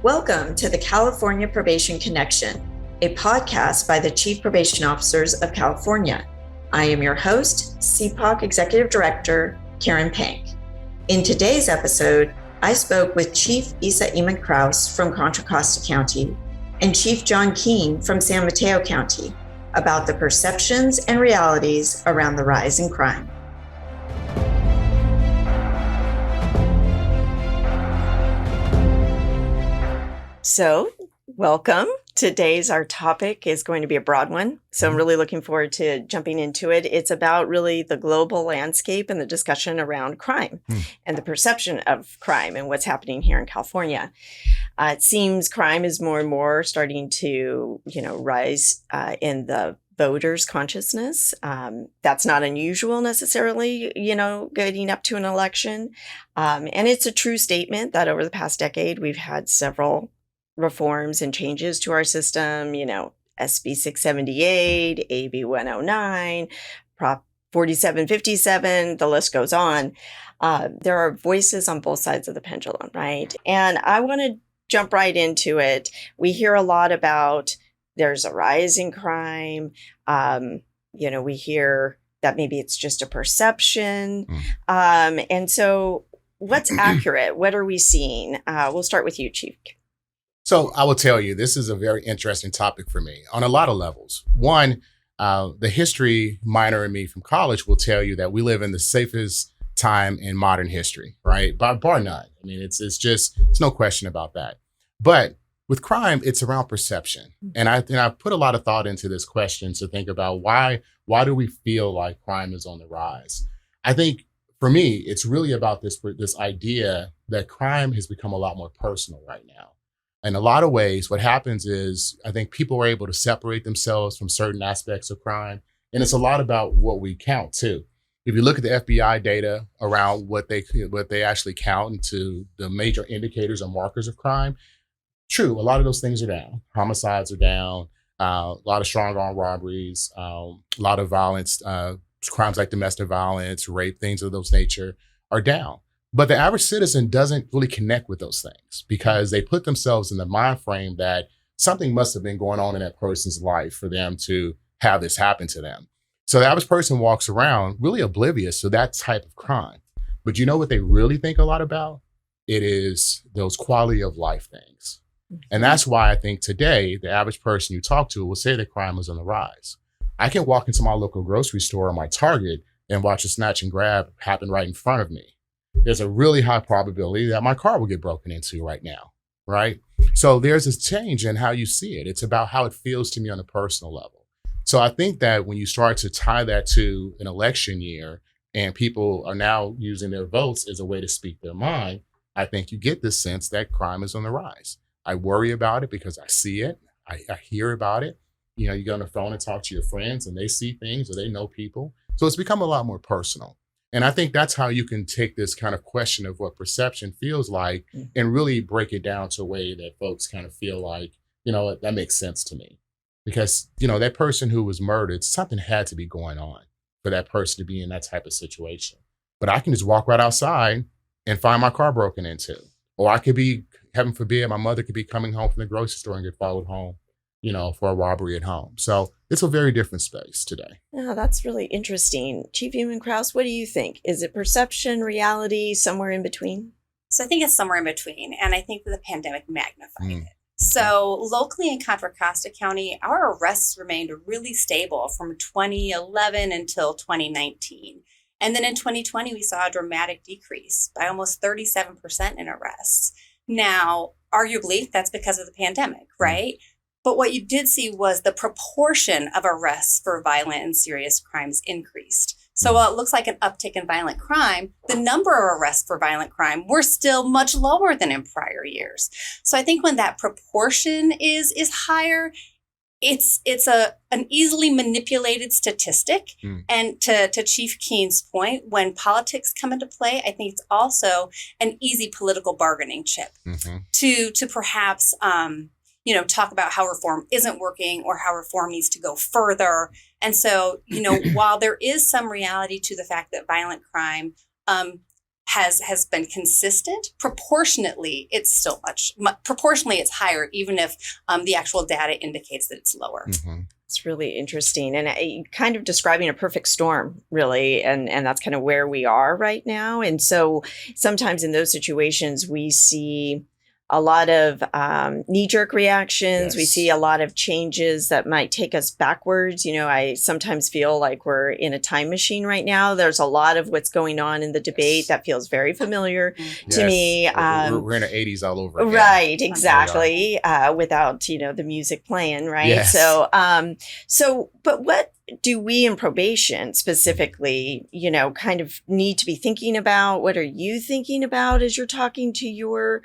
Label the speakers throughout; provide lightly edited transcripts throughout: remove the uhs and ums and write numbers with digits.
Speaker 1: Welcome to the California Probation Connection, a podcast by the Chief Probation Officers of California. I am your host, CPOC Executive Director, Karen Pank. In today's episode, I spoke with Chief Esa Ehmen-Krause from Contra, Costa County and Chief John Keene from San Mateo County about the perceptions and realities around the rise in crime. So, welcome. Our topic is going to be a broad one. So I'm really looking forward to jumping into it. It's about really the global landscape and the discussion around crime and the perception of crime and what's happening here in California. It seems crime is more and more starting to, rise in the voters' consciousness. That's not unusual necessarily, getting up to an election. And it's a true statement that over the past decade, we've had several reforms and changes to our system, SB 678, AB 109, Prop 4757, the list goes on. There are voices on both sides of the pendulum, right? And I want to jump right into it. We hear a lot about there's a rise in crime. We hear that maybe it's just a perception. And so what's accurate? What are we seeing? We'll start with you, Chief.
Speaker 2: So I will tell you, this is a very interesting topic for me on a lot of levels. One, the history minor in me from college will tell you that we live in the safest time in modern history, right? Bar none. I mean, it's no question about that. But with crime, it's around perception. And I've put a lot of thought into this question to think about why do we feel like crime is on the rise? I think for me, it's really about this idea that crime has become a lot more personal right now. In a lot of ways, what happens is I think people are able to separate themselves from certain aspects of crime. And it's a lot about what we count too. If you look at the FBI data around what they actually count into the major indicators or markers of crime, true, a lot of those things are down. Homicides are down, a lot of strong arm robberies, a lot of violence, crimes like domestic violence, rape, things of those nature are down. But the average citizen doesn't really connect with those things because they put themselves in the mind frame that something must have been going on in that person's life for them to have this happen to them. So the average person walks around really oblivious to that type of crime. But you know what they really think a lot about? It is those quality of life things. And that's why I think today, the average person you talk to will say that crime is on the rise. I can walk into my local grocery store or my Target and watch a snatch and grab happen right in front of me. There's a really high probability that my car will get broken into right now, right? So there's this change in how you see it. It's about how it feels to me on a personal level. So I think that when you start to tie that to an election year and people are now using their votes as a way to speak their mind, I think you get this sense that crime is on the rise. I worry about it because I see it. I hear about it. You get on the phone and talk to your friends and they see things or they know people. So it's become a lot more personal. And I think that's how you can take this kind of question of what perception feels like and really break it down to a way that folks kind of feel like, that makes sense to me. Because, that person who was murdered, something had to be going on for that person to be in that type of situation. But I can just walk right outside and find my car broken into. Or I could be, heaven forbid, my mother could be coming home from the grocery store and get followed home, for a robbery at home. So it's a very different space today.
Speaker 1: Yeah, that's really interesting. Chief Ehmen-Krause, what do you think? Is it perception, reality, somewhere in between?
Speaker 3: So I think it's somewhere in between. And I think that the pandemic magnified it. So locally in Contra, Costa County, our arrests remained really stable from 2011 until 2019. And then in 2020, we saw a dramatic decrease by almost 37% in arrests. Now, arguably, that's because of the pandemic, right? But what you did see was the proportion of arrests for violent and serious crimes increased. So while it looks like an uptick in violent crime, the number of arrests for violent crime were still much lower than in prior years. So I think when that proportion is higher, it's an easily manipulated statistic. And to Chief Keene's point, when politics come into play, I think it's also an easy political bargaining chip to perhaps talk about how reform isn't working or how reform needs to go further. And so, while there is some reality to the fact that violent crime has been consistent. Proportionately, it's still proportionally it's higher, even if the actual data indicates that it's lower.
Speaker 2: Mm-hmm.
Speaker 1: It's really interesting, and kind of describing a perfect storm, really, and that's kind of where we are right now. And so sometimes in those situations, we see a lot of knee-jerk reactions.
Speaker 2: Yes.
Speaker 1: We see a lot of changes that might take us backwards. I sometimes feel like we're in a time machine right now. There's a lot of what's going on in the debate that feels very familiar to me.
Speaker 2: We're in the 80s all over again.
Speaker 1: Right, exactly. Without, the music playing, right?
Speaker 2: Yes.
Speaker 1: But what do we in probation specifically, kind of need to be thinking about? What are you thinking about as you're talking to your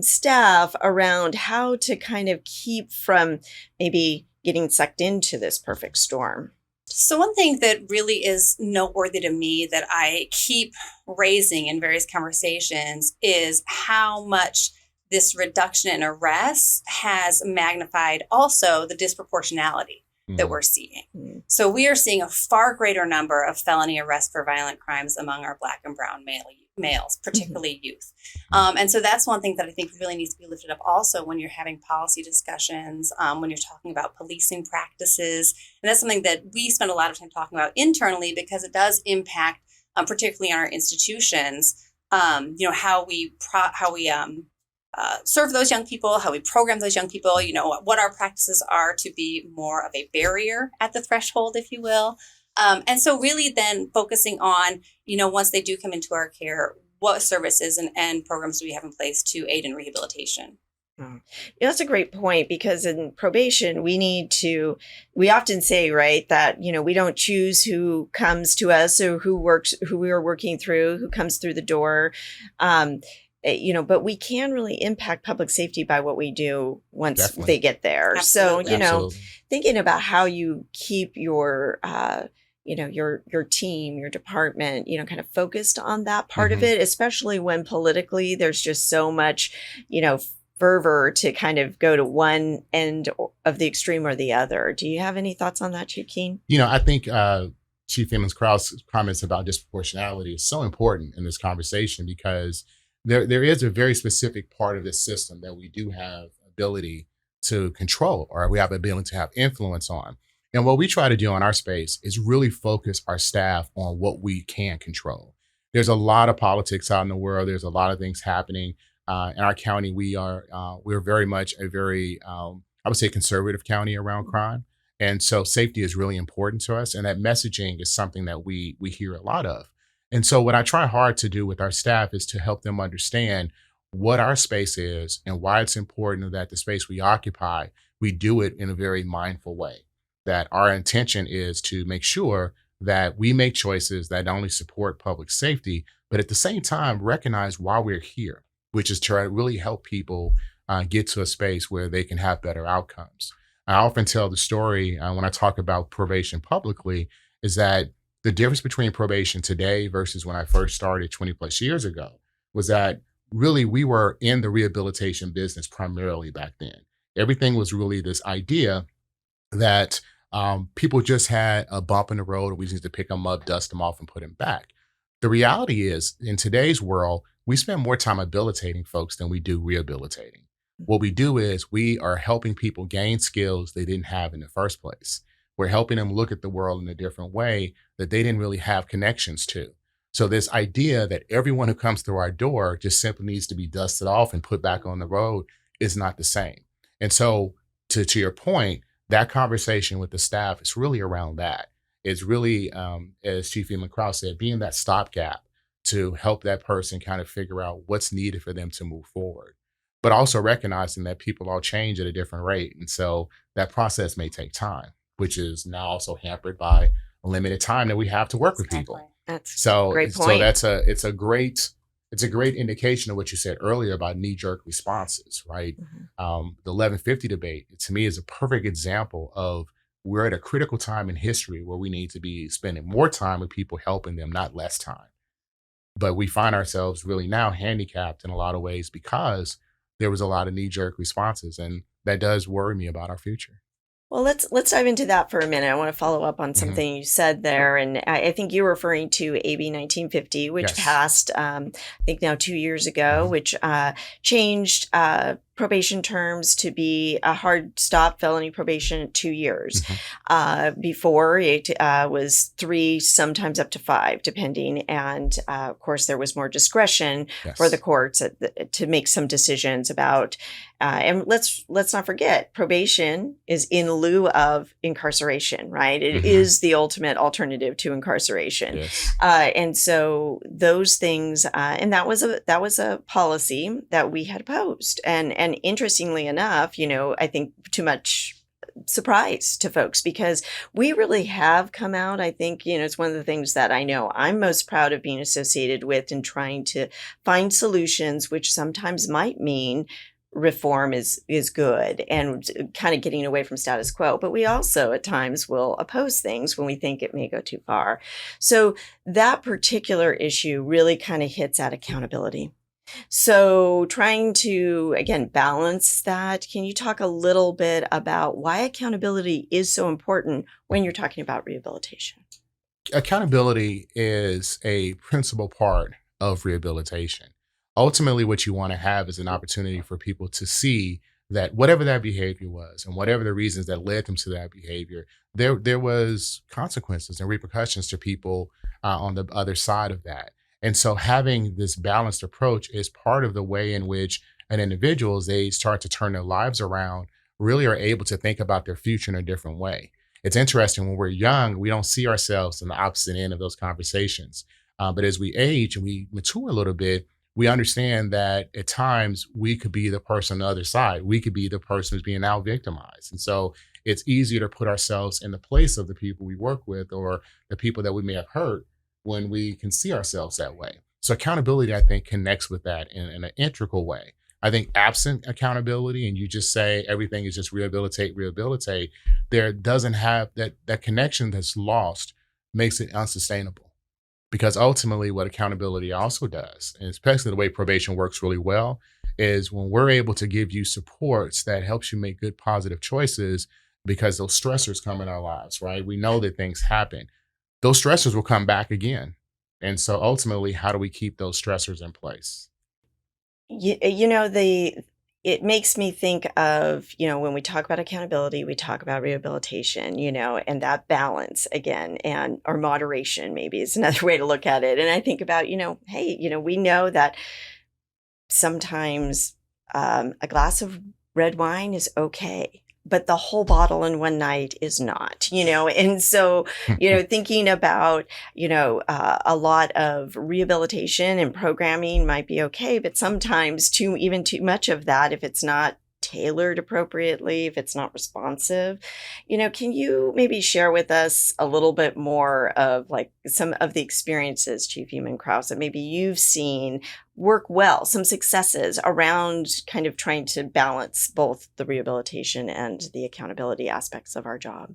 Speaker 1: staff around how to kind of keep from maybe getting sucked into this perfect storm?
Speaker 3: So one thing that really is noteworthy to me that I keep raising in various conversations is how much this reduction in arrests has magnified also the disproportionality that we're seeing. Mm-hmm. So we are seeing a far greater number of felony arrests for violent crimes among our Black and brown males, particularly youth. And so that's one thing that I think really needs to be lifted up also when you're having policy discussions, when you're talking about policing practices. And that's something that we spend a lot of time talking about internally because it does impact, particularly in our institutions, how we serve those young people, how we program those young people, what our practices are to be more of a barrier at the threshold, if you will. And so really then focusing on, once they do come into our care, what services and programs do we have in place to aid in rehabilitation?
Speaker 1: That's a great point, because in probation, we often say, right, that, we don't choose who comes to us or who we are working through, who comes through the door. But we can really impact public safety by what we do once
Speaker 2: Definitely.
Speaker 1: they get there.
Speaker 3: Absolutely.
Speaker 1: So,
Speaker 2: Absolutely.
Speaker 1: thinking about how you keep your, your team, your department, kind of focused on that part of it, especially when politically there's just so much, fervor to kind of go to one end of the extreme or the other. Do you have any thoughts on that, Chief Keene?
Speaker 2: I think Chief Esa-Ehmen-Krause's comments about disproportionality is so important in this conversation because there is a very specific part of this system that we do have ability to control, or we have the ability to have influence on. And what we try to do in our space is really focus our staff on what we can control. There's a lot of politics out in the world. There's a lot of things happening. In our county, we're very much a very, I would say, conservative county around crime. And so safety is really important to us. And that messaging is something that we hear a lot of. And so what I try hard to do with our staff is to help them understand what our space is and why it's important that the space we occupy, we do it in a very mindful way. That our intention is to make sure that we make choices that not only support public safety, but at the same time recognize why we're here, which is to really help people get to a space where they can have better outcomes. I often tell the story when I talk about probation publicly is that the difference between probation today versus when I first started 20 plus years ago was that really we were in the rehabilitation business primarily back then. Everything was really this idea that people just had a bump in the road. We just need to pick them up, dust them off, and put them back. The reality is, in today's world, we spend more time habilitating folks than we do rehabilitating. What we do is we are helping people gain skills they didn't have in the first place. We're helping them look at the world in a different way that they didn't really have connections to. So this idea that everyone who comes through our door just simply needs to be dusted off and put back on the road is not the same. And so to your point, that conversation with the staff is really around that. It's really, as Chief Esa-Ehmen-Krause said, being that stopgap to help that person kind of figure out what's needed for them to move forward, but also recognizing that people all change at a different rate. And so that process may take time, which is now also hampered by a limited time that we have to work with people.
Speaker 1: That's a great point.
Speaker 2: So it's a great indication of what you said earlier about knee-jerk responses, right? The 1150 debate, to me, is a perfect example of we're at a critical time in history where we need to be spending more time with people, helping them, not less time. But we find ourselves really now handicapped in a lot of ways because there was a lot of knee-jerk responses, and that does worry me about our future.
Speaker 1: Well, let's dive into that for a minute. I want to follow up on
Speaker 2: Mhm.
Speaker 1: something you said there, and I think you're referring to AB 1950, which
Speaker 2: Yes.
Speaker 1: passed, I think now 2 years ago,
Speaker 2: Mhm.
Speaker 1: which changed probation terms to be a hard stop felony probation at 2 years.
Speaker 2: Mhm.
Speaker 1: Before it was 3, sometimes up to 5, depending, and of course there was more discretion for the
Speaker 2: Yes.
Speaker 1: courts to make some decisions about. And let's not forget, probation is in lieu of incarceration, right? It
Speaker 2: Mhm.
Speaker 1: is the ultimate alternative to
Speaker 2: It
Speaker 1: incarceration,
Speaker 2: is.
Speaker 1: and so those things, and that was a policy that we had opposed, and interestingly enough, I think too much surprise to folks because we really have come out. I think, it's one of the things that I know I'm most proud of being associated with and trying to find solutions, which sometimes might mean reform is good and kind of getting away from status quo, but we also at times will oppose things when we think it may go too far. So that particular issue really kind of hits at accountability. So, trying to again balance that, can you talk a little bit about why accountability is so important when you're talking about rehabilitation?
Speaker 2: Accountability is a principal part of rehabilitation. Ultimately, what you want to have is an opportunity for people to see that whatever that behavior was and whatever the reasons that led them to that behavior, there was consequences and repercussions to people on the other side of that. And so having this balanced approach is part of the way in which an individual, as they start to turn their lives around, really are able to think about their future in a different way. It's interesting when we're young, we don't see ourselves in the opposite end of those conversations. But as we age and we mature a little bit, we understand that at times we could be the person on the other side. We could be the person who's being now victimized. And so it's easier to put ourselves in the place of the people we work with or the people that we may have hurt when we can see ourselves that way. So accountability, I think, connects with that in an integral way. I think absent accountability and you just say everything is just rehabilitate, rehabilitate, there doesn't have that connection that's lost makes it unsustainable because ultimately what accountability also does, and especially the way probation works really well, is when we're able to give you supports that helps you make good positive choices because those stressors come in our lives, right? We know that things happen. Those stressors will come back again. And so ultimately, how do we keep those stressors in place?
Speaker 1: The it makes me think of, when we talk about accountability, we talk about rehabilitation, and that balance again, and or moderation maybe is another way to look at it. And I think about, hey, we know that sometimes a glass of red wine is okay, but the whole bottle in one night is not, And so, thinking about, a lot of rehabilitation and programming might be okay, but sometimes even too much of that, if it's not tailored appropriately, if it's not responsive, can you maybe share with us a little bit more of like some of the experiences, Chief Ehmen-Krause, that maybe you've seen work well, some successes around kind of trying to balance both the rehabilitation and the accountability aspects of our job?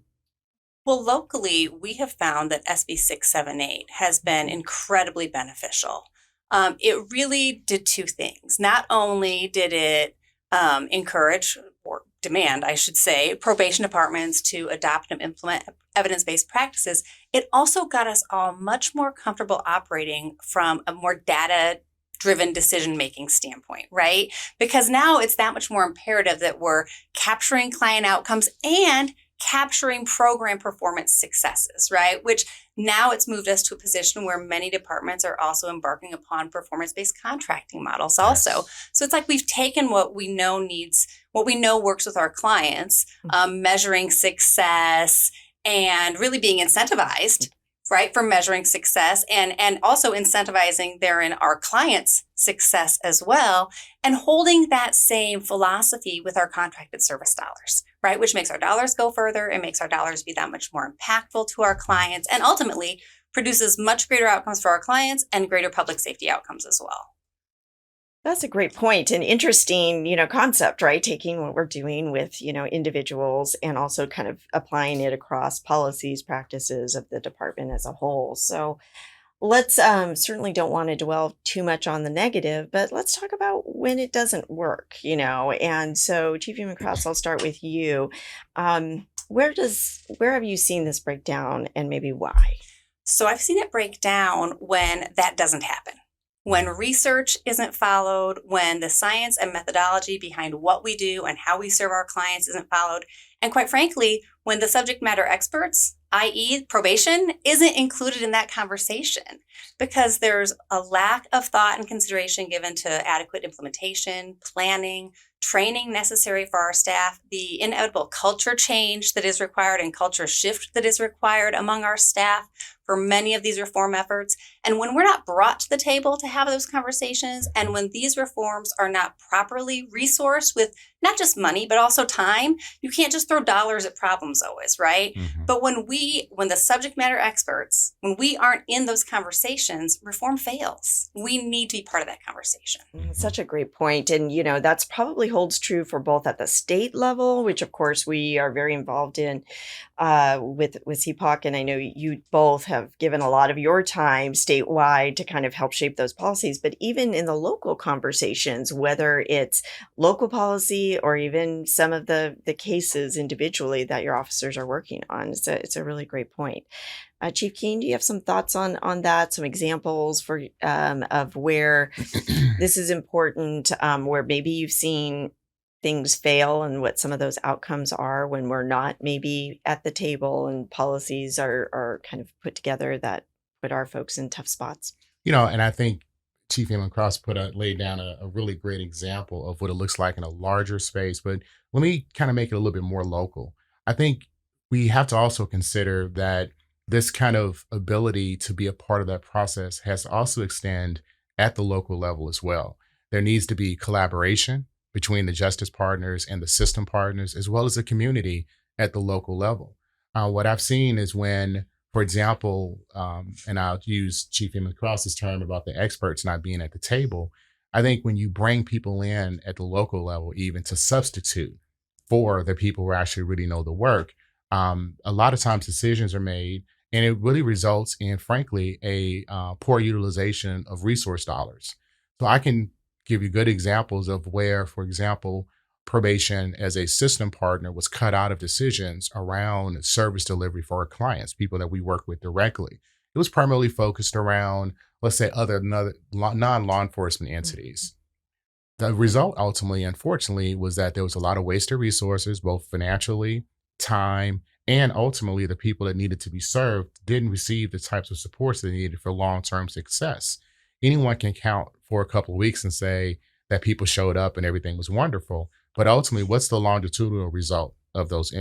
Speaker 3: Well, locally, we have found that SB 678 has been incredibly beneficial. It really did two things. Not only did it encourage or demand, I should say, probation departments to adopt and implement evidence based practices, it also got us all much more comfortable operating from a more data driven decision making standpoint, right? Because now it's that much more imperative that we're capturing client outcomes and capturing program performance successes, right? Which now it's moved us to a position where many departments are also embarking upon performance based contracting models, also.
Speaker 2: Yes.
Speaker 3: So it's like we've taken what we know needs, what we know works with our clients, measuring success and really being incentivized, right, for measuring success and also incentivizing therein our clients' success as well, and holding that same philosophy with our contracted service dollars, right, which makes our dollars go further and makes our dollars be that much more impactful to our clients and ultimately produces much greater outcomes for our clients and greater public safety outcomes as well.
Speaker 1: That's a great point and interesting, concept, right? Taking what we're doing with, individuals and also kind of applying it across policies, practices of the department as a whole. So let's certainly don't want to dwell too much on the negative, but let's talk about when it doesn't work, And so, Chief Human Cross, I'll start with you. Um, Where have you seen this break down, and maybe why?
Speaker 3: So I've seen it break down when that doesn't happen. When research isn't followed, when the science and methodology behind what we do and how we serve our clients isn't followed, and quite frankly, when the subject matter experts, i.e. probation, isn't included in that conversation because there's a lack of thought and consideration given to adequate implementation, planning, training necessary for our staff, the inevitable culture change that is required and culture shift that is required among our staff for many of these reform efforts. And when we're not brought to the table to have those conversations, and when these reforms are not properly resourced with not just money, but also time, you can't just throw dollars at problems always, right?
Speaker 2: Mm-hmm.
Speaker 3: But when the subject matter experts, when we aren't in those conversations, reform fails. We need to be part of that conversation.
Speaker 1: Such a great point. And, that's probably holds true for both at the state level, which of course we are very involved in with CPOC. And I know you both have given a lot of your time statewide to kind of help shape those policies, but even in the local conversations, whether it's local policy or even some of the cases individually that your officers are working on. It's a really great point. Chief Keene, do you have some thoughts on that? Some examples for of where this is important, where maybe you've seen things fail and what some of those outcomes are when we're not maybe at the table and policies are kind of put together that put our folks in tough spots?
Speaker 2: And I think Chief Ehmen-Krause laid down a really great example of what it looks like in a larger space. But let me kind of make it a little bit more local. I think we have to also consider that this kind of ability to be a part of that process has to also extend at the local level as well. There needs to be collaboration between the justice partners and the system partners, as well as the community at the local level. What I've seen is when, for example, and I'll use Chief Ehmen-Krause's term about the experts not being at the table. I think when you bring people in at the local level, even to substitute for the people who actually really know the work, a lot of times decisions are made, and it really results in, frankly, a poor utilization of resource dollars. So I can give you good examples of where, for example, probation as a system partner was cut out of decisions around service delivery for our clients, people that we work with directly. It was primarily focused around, let's say, other non-law enforcement entities. The result ultimately, unfortunately, was that there was a lot of wasted resources, both financially, time, and ultimately the people that needed to be served didn't receive the types of supports they needed for long-term success. Anyone can count for a couple of weeks and say that people showed up and everything was wonderful. But ultimately, what's the longitudinal result of those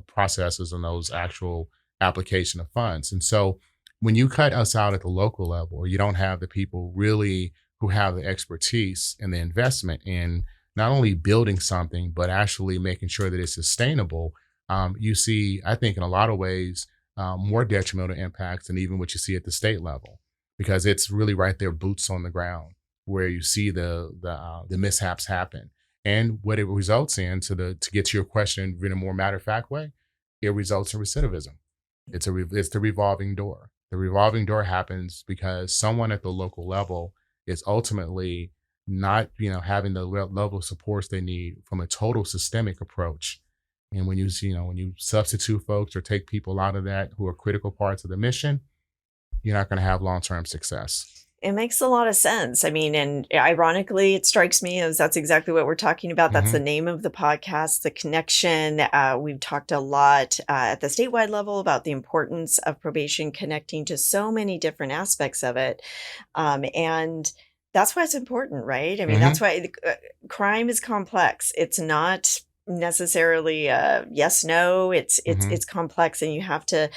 Speaker 2: processes and those actual application of funds? And so when you cut us out at the local level, or you don't have the people really who have the expertise and the investment in not only building something, but actually making sure that it's sustainable, you see, I think in a lot of ways, more detrimental impacts than even what you see at the state level, because it's really right there, boots on the ground, where you see the mishaps happen. And what it results in, to get to your question in a more matter-of-fact way, it results in recidivism. It's the revolving door. The revolving door happens because someone at the local level is ultimately not, having the level of supports they need from a total systemic approach. And when you substitute folks or take people out of that who are critical parts of the mission, you're not going to have long-term success.
Speaker 1: It makes a lot of sense. I mean, and ironically, it strikes me as that's exactly what we're talking about. That's the name of the podcast, The Connection. We've talked a lot at the statewide level about the importance of probation connecting to so many different aspects of it. And that's why it's important, right? I mean, that's why crime is complex. It's not necessarily yes, no, it's complex, and you have to,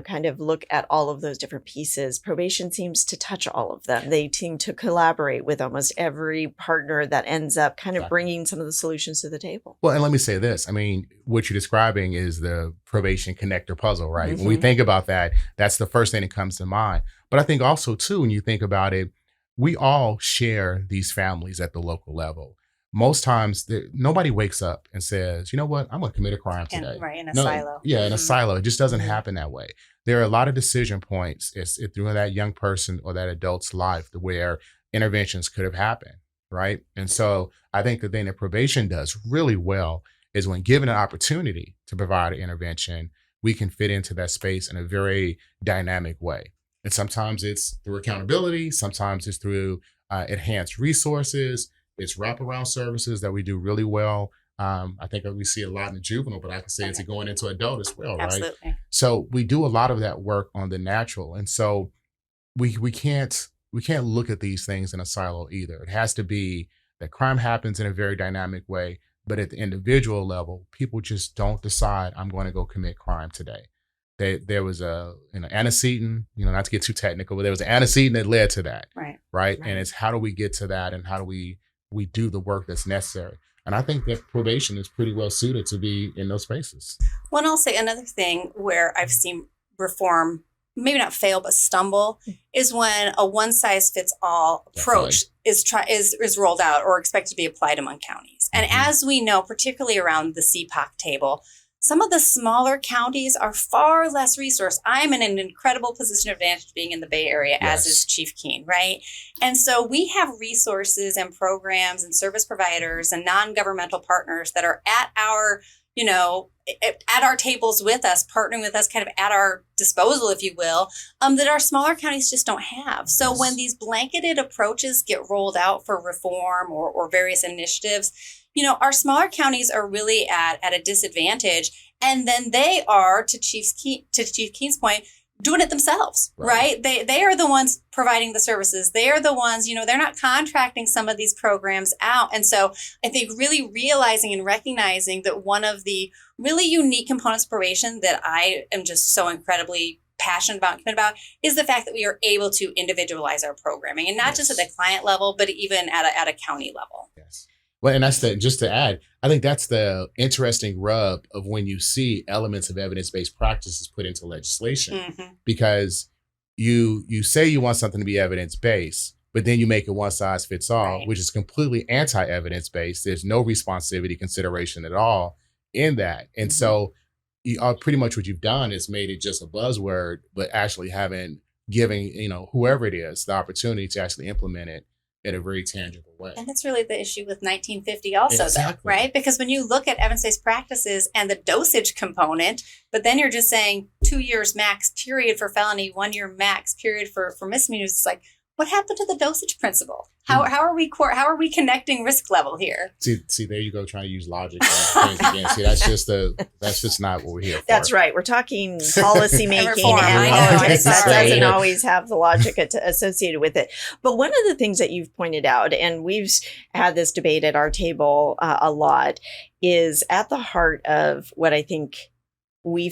Speaker 1: kind of look at all of those different pieces. Probation seems to touch all of them. They seem to collaborate with almost every partner that ends up kind of bringing some of the solutions to the table.
Speaker 2: Well, and let me say this. I mean, what you're describing is the probation connector puzzle, right? When we think about that, that's the first thing that comes to mind. But I think also, too, when you think about it, we all share these families at the local level. Most times, nobody wakes up and says, you know what, I'm going to commit a crime today.
Speaker 3: In a silo.
Speaker 2: Yeah, in a silo. It just doesn't happen that way. There are a lot of decision points through that young person or that adult's life where interventions could have happened, right? And so I think the thing that probation does really well is when given an opportunity to provide an intervention, we can fit into that space in a very dynamic way. And sometimes it's through accountability, sometimes it's through enhanced resources, it's wraparound services that we do really well. I think we see a lot in the juvenile, but I can say it's going into adult as well, right?
Speaker 3: Absolutely.
Speaker 2: So we do a lot of that work on the natural. And so we can't look at these things in a silo either. It has to be that crime happens in a very dynamic way, but at the individual level, people just don't decide, I'm going to go commit crime today. There was a antecedent, not to get too technical, but there was an antecedent that led to that. Right. And it's how do we get to that, and how do we do the work that's necessary? And I think that probation is pretty well suited to be in those spaces.
Speaker 3: Well, and I'll say another thing where I've seen reform maybe not fail but stumble is when a one-size-fits-all approach is rolled out or expected to be applied among counties. And as we know, particularly around the CPOC table, some of the smaller counties are far less resourced. I'm in an incredible position of advantage being in the Bay Area, as is Chief Keene, right? And so we have resources and programs and service providers and non-governmental partners that are at our, at our tables with us, partnering with us, kind of at our disposal, if you will, that our smaller counties just don't have. So when these blanketed approaches get rolled out for reform or various initiatives, our smaller counties are really at a disadvantage. And then they are, to Chief Keene's point, doing it themselves, right? They are the ones providing the services. They are the ones, they're not contracting some of these programs out. And so I think really realizing and recognizing that one of the really unique components of probation that I am just so incredibly passionate about and committed about is the fact that we are able to individualize our programming, and not just at the client level, but even at a county level.
Speaker 2: Yes. Well, and that's just to add, I think that's the interesting rub of when you see elements of evidence-based practices put into legislation, because you say you want something to be evidence-based, but then you make it one size fits all, which is completely anti-evidence-based. There's no responsivity consideration at all in that. And so pretty much what you've done is made it just a buzzword, but actually giving whoever it is the opportunity to actually implement it in a very tangible way.
Speaker 3: And that's really the issue with 1950 also, though, right? Because when you look at evidence-based practices and the dosage component, but then you're just saying 2 years max period for felony, 1 year max period for misdemeanors, it's like, what happened to the dosage principle? How are we connecting risk level here?
Speaker 2: See, there you go, trying to use logic and things again. See, that's just not what we're here for.
Speaker 1: That's right. We're talking policy making, and
Speaker 3: politics.
Speaker 1: That doesn't always have the logic associated with it. But one of the things that you've pointed out, and we've had this debate at our table a lot, is at the heart of what I think we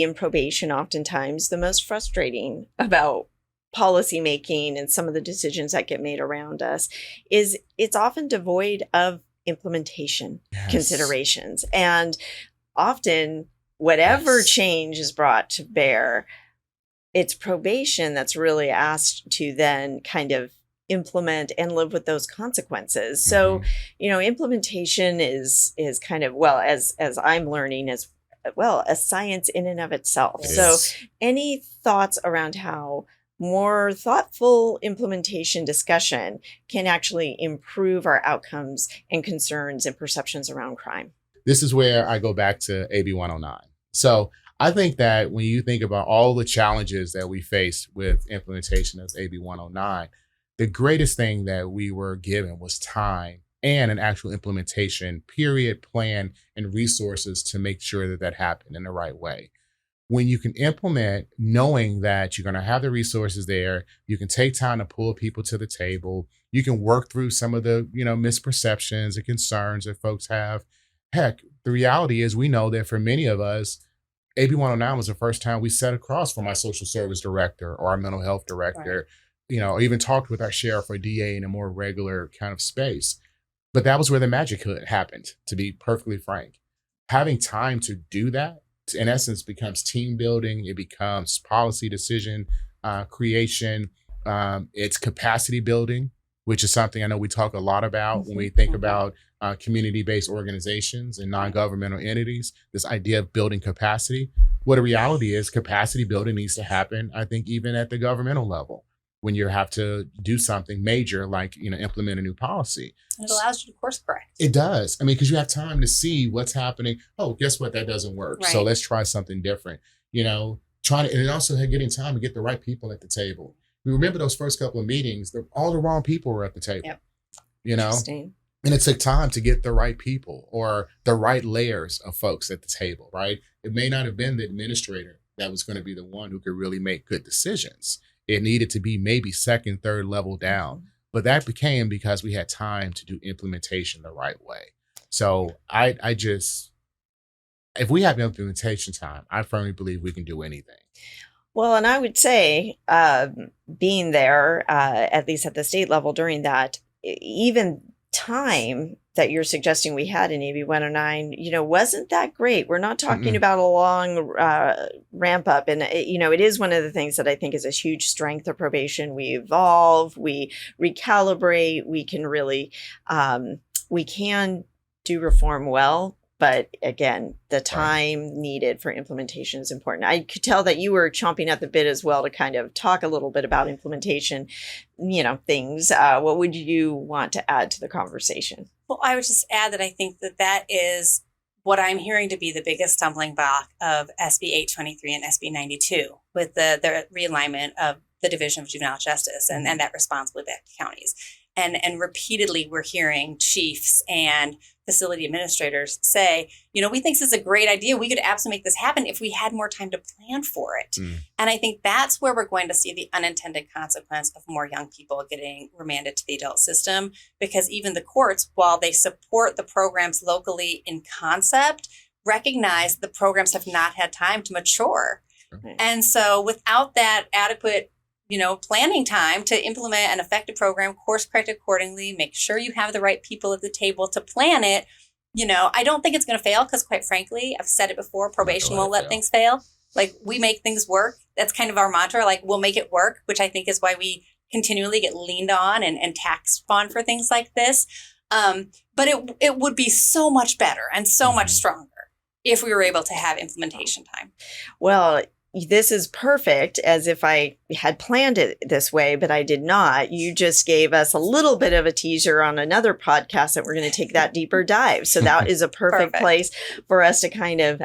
Speaker 1: in probation oftentimes the most frustrating about policy making and some of the decisions that get made around us is it's often devoid of implementation considerations. And often whatever change is brought to bear, it's probation that's really asked to then kind of implement and live with those consequences. So, implementation is kind of, as I'm learning, as well, a science in and of itself. So any thoughts around how more thoughtful implementation discussion can actually improve our outcomes and concerns and perceptions around crime?
Speaker 2: This is where I go back to AB 109. So I think that when you think about all the challenges that we faced with implementation of AB 109, the greatest thing that we were given was time and an actual implementation period, plan, and resources to make sure that happened in the right way. When you can implement knowing that you're going to have the resources there, you can take time to pull people to the table, you can work through some of the, misperceptions and concerns that folks have. Heck, the reality is we know that for many of us, AB 109 was the first time we sat across from our social service director or our mental health director, or even talked with our sheriff or DA in a more regular kind of space. But that was where the magic happened, to be perfectly frank. Having time to do that, in essence, becomes team building. It becomes policy decision creation. It's capacity building, which is something I know we talk a lot about when we think about community-based organizations and non-governmental entities, this idea of building capacity. What the reality is, capacity building needs to happen, I think, even at the governmental level. when you have to do something major, like, implement a new policy.
Speaker 3: And it allows you to course correct.
Speaker 2: It does. I mean, because you have time to see what's happening. Oh, guess what? That doesn't work. So
Speaker 3: Right.
Speaker 2: let's try something different. And also getting time to get the right people at the table. We remember those first couple of meetings, all the wrong people were at the table.
Speaker 3: Yep.
Speaker 1: Interesting.
Speaker 2: And it took time to get the right people or the right layers of folks at the table, right? It may not have been the administrator that was going to be the one who could really make good decisions. It needed to be maybe second, third level down. But that became because we had time to do implementation the right way. So if we have implementation time, I firmly believe we can do anything.
Speaker 1: Well, and I would say being there, at least at the state level during that, even time that you're suggesting we had in AB 109, wasn't that great. We're not talking about a long ramp up. And, it is one of the things that I think is a huge strength of probation. We evolve, we recalibrate, we can really, we can do reform well. But again, the time needed for implementation is important. I could tell that you were chomping at the bit as well to kind of talk a little bit about implementation, things. What would you want to add to the conversation?
Speaker 3: Well, I would just add that I think that is what I'm hearing to be the biggest stumbling block of SB 823 and SB 92 with the realignment of the Division of Juvenile Justice and that responsibility back to counties. And repeatedly, we're hearing chiefs and facility administrators say, we think this is a great idea. We could absolutely make this happen if we had more time to plan for it. And I think that's where we're going to see the unintended consequence of more young people getting remanded to the adult system, because even the courts, while they support the programs locally in concept, recognize the programs have not had time to mature. And so without that adequate planning time to implement an effective program, course correct accordingly, make sure you have the right people at the table to plan it. I don't think it's going to fail because, quite frankly, I've said it before, probation won't let things fail. Like, we make things work. That's kind of our mantra, like, we'll make it work, which I think is why we continually get leaned on and taxed on for things like this. But it would be so much better and so much stronger if we were able to have implementation time.
Speaker 1: Well, this is perfect, as if I had planned it this way, but I did not. You just gave us a little bit of a teaser on another podcast that we're going to take that deeper dive. So that is a perfect place for us to kind of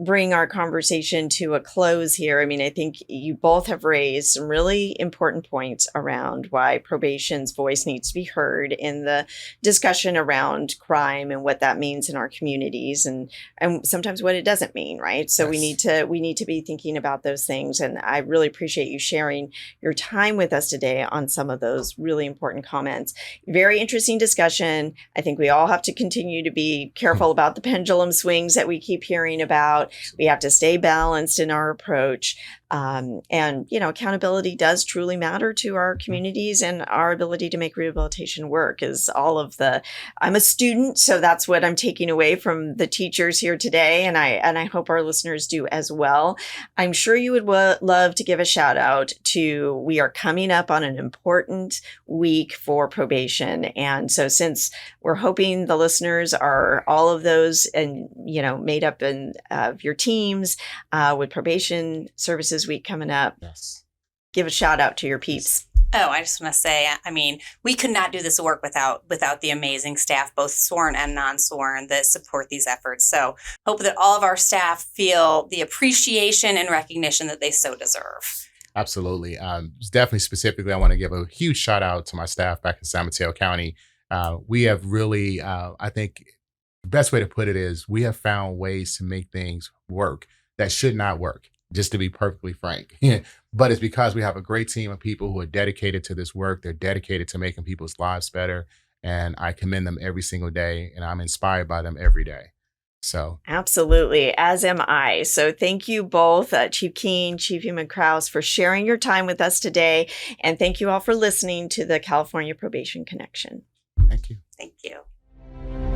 Speaker 1: bring our conversation to a close here. I mean, I think you both have raised some really important points around why probation's voice needs to be heard in the discussion around crime and what that means in our communities, and sometimes what it doesn't mean, right? So we need to be thinking about those things. And I really appreciate you sharing your time with us today on some of those really important comments. Very interesting discussion. I think we all have to continue to be careful about the pendulum swings that we keep hearing about. We have to stay balanced in our approach. And, accountability does truly matter to our communities, and our ability to make rehabilitation work is I'm a student, so that's what I'm taking away from the teachers here today. And I hope our listeners do as well. I'm sure you would love to give a shout out to, we are coming up on an important week for probation. And so since we're hoping the listeners are all of those and, made up of your teams with probation services week coming up.
Speaker 2: Yes.
Speaker 1: Give a shout out to your peeps.
Speaker 3: Oh, I just want to say, we could not do this work without the amazing staff, both sworn and non-sworn, that support these efforts. So hope that all of our staff feel the appreciation and recognition that they so deserve.
Speaker 2: Absolutely. Definitely specifically, I want to give a huge shout out to my staff back in San Mateo County. We have really, I think the best way to put it is, we have found ways to make things work that should not work, just to be perfectly frank. But it's because we have a great team of people who are dedicated to this work. They're dedicated to making people's lives better. And I commend them every single day, and I'm inspired by them every day. So
Speaker 1: absolutely, as am I. So thank you both, Chief Keene, Chief Ehmen-Krause, for sharing your time with us today. And thank you all for listening to the California Probation Connection.
Speaker 2: Thank you.
Speaker 3: Thank you.